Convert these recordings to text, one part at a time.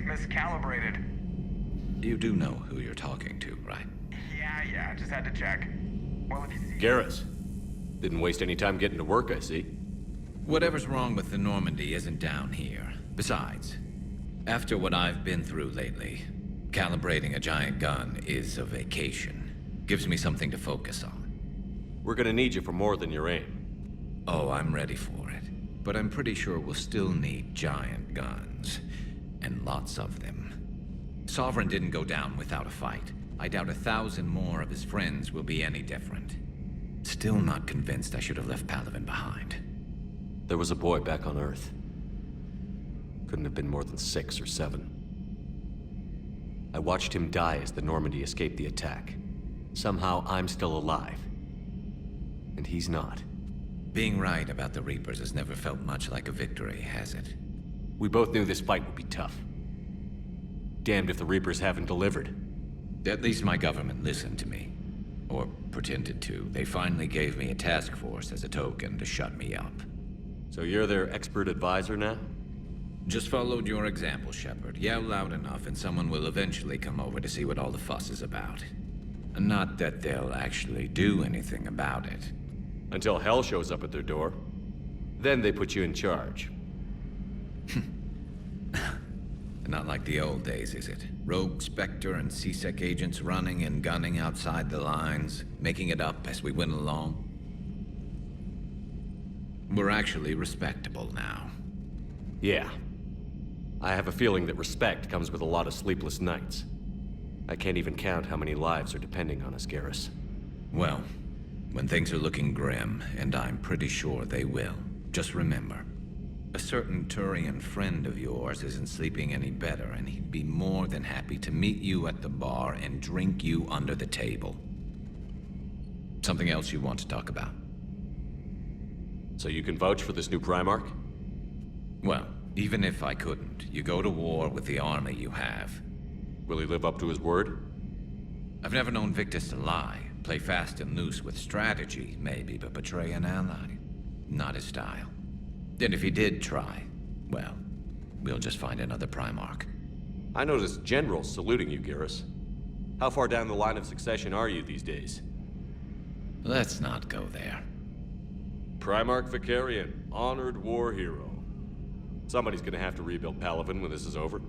miscalibrated. You do know who you're talking to, right? Yeah, just had to check. Well, if you see... Garrus. Didn't waste any time getting to work, I see. Whatever's wrong with the Normandy isn't down here. Besides, after what I've been through lately, calibrating a giant gun is a vacation. Gives me something to focus on. We're gonna need you for more than your aim. Oh, I'm ready for it. But I'm pretty sure we'll still need giant guns. And lots of them. Sovereign didn't go down without a fight. I doubt 1,000 more of his friends will be any different. Still not convinced I should have left Palaven behind. There was a boy back on Earth. Couldn't have been more than 6 or 7. I watched him die as the Normandy escaped the attack. Somehow I'm still alive. And he's not. Being right about the Reapers has never felt much like a victory, has it? We both knew this fight would be tough. Damned if the Reapers haven't delivered. At least my government listened to me. Or pretended to. They finally gave me a task force as a token to shut me up. So you're their expert advisor now? Just followed your example, Shepard. Yell loud enough and someone will eventually come over to see what all the fuss is about. Not that they'll actually do anything about it. Until hell shows up at their door. Then they put you in charge. Not like the old days, is it? Rogue Spectre and C-Sec agents running and gunning outside the lines, making it up as we went along. We're actually respectable now. Yeah. I have a feeling that respect comes with a lot of sleepless nights. I can't even count how many lives are depending on us, Garrus. Well, when things are looking grim, and I'm pretty sure they will, just remember, a certain Turian friend of yours isn't sleeping any better, and he'd be more than happy to meet you at the bar and drink you under the table. Something else you want to talk about? So you can vouch for this new Primarch? Well, even if I couldn't, you go to war with the army you have. Will he live up to his word? I've never known Victus to lie. Play fast and loose with strategy, maybe, but betray an ally. Not his style. And if he did try, well, we'll just find another Primarch. I noticed generals saluting you, Garrus. How far down the line of succession are you these days? Let's not go there. Primarch Vicarian, honored war hero. Somebody's gonna have to rebuild Palaven when this is over.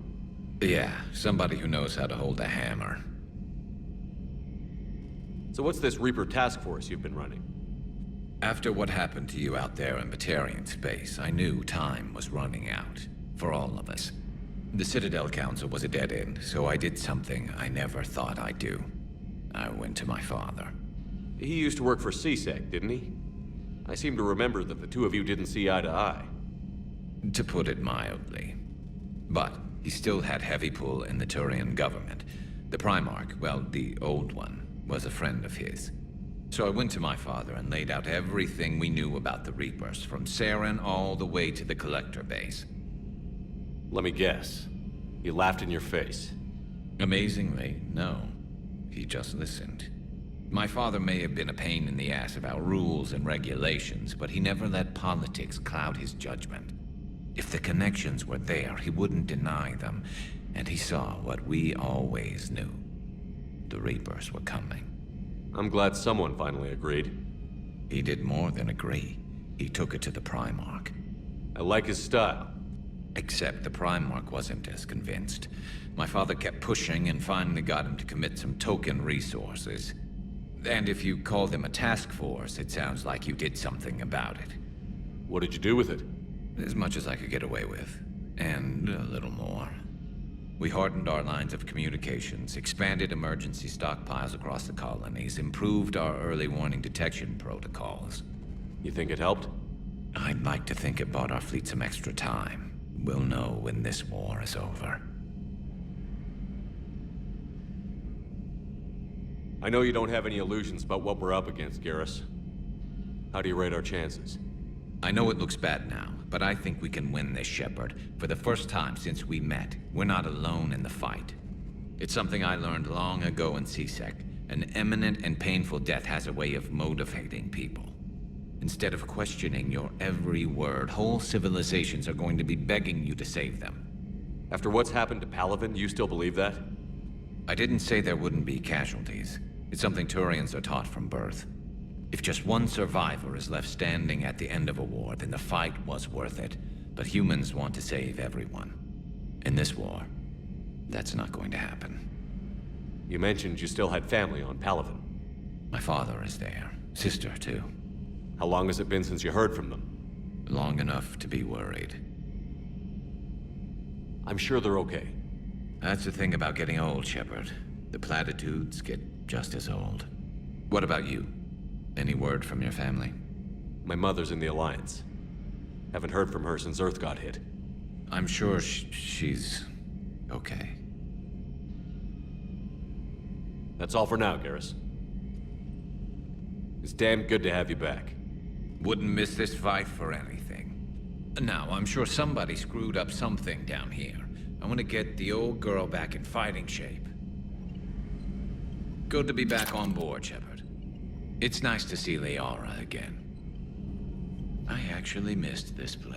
Yeah, somebody who knows how to hold a hammer. So what's this Reaper task force you've been running? After what happened to you out there in Batarian space, I knew time was running out. For all of us. The Citadel Council was a dead end, so I did something I never thought I'd do. I went to my father. He used to work for C-Sec, didn't he? I seem to remember that the two of you didn't see eye to eye. To put it mildly. But he still had heavy pull in the Turian government. The Primarch, well, the old one, was a friend of his. So I went to my father and laid out everything we knew about the Reapers, from Saren all the way to the Collector base. Let me guess. He laughed in your face. Amazingly, no. He just listened. My father may have been a pain in the ass about rules and regulations, but he never let politics cloud his judgment. If the connections were there, he wouldn't deny them, and he saw what we always knew. The Reapers were coming. I'm glad someone finally agreed. He did more than agree. He took it to the Primarch. I like his style. Except the Primarch wasn't as convinced. My father kept pushing and finally got him to commit some token resources. And if you call them a task force, it sounds like you did something about it. What did you do with it? As much as I could get away with. And a little more. We hardened our lines of communications, expanded emergency stockpiles across the colonies, improved our early warning detection protocols. You think it helped? I'd like to think it bought our fleet some extra time. We'll know when this war is over. I know you don't have any illusions about what we're up against, Garrus. How do you rate our chances? I know it looks bad now, but I think we can win this, Shepard. For the first time since we met, we're not alone in the fight. It's something I learned long ago in C-Sec. An imminent and painful death has a way of motivating people. Instead of questioning your every word, whole civilizations are going to be begging you to save them. After what's happened to Palaven, you still believe that? I didn't say there wouldn't be casualties. It's something Turians are taught from birth. If just one survivor is left standing at the end of a war, then the fight was worth it. But humans want to save everyone. In this war, that's not going to happen. You mentioned you still had family on Palaven. My father is there. Sister, too. How long has it been since you heard from them? Long enough to be worried. I'm sure they're okay. That's the thing about getting old, Shepard. The platitudes get just as old. What about you? Any word from your family? My mother's in the Alliance. Haven't heard from her since Earth got hit. I'm sure she's okay. That's all for now, Garrus. It's damn good to have you back. Wouldn't miss this fight for anything. Now, I'm sure somebody screwed up something down here. I want to get the old girl back in fighting shape. Good to be back on board, Shepard. It's nice to see Liara again. I actually missed this place.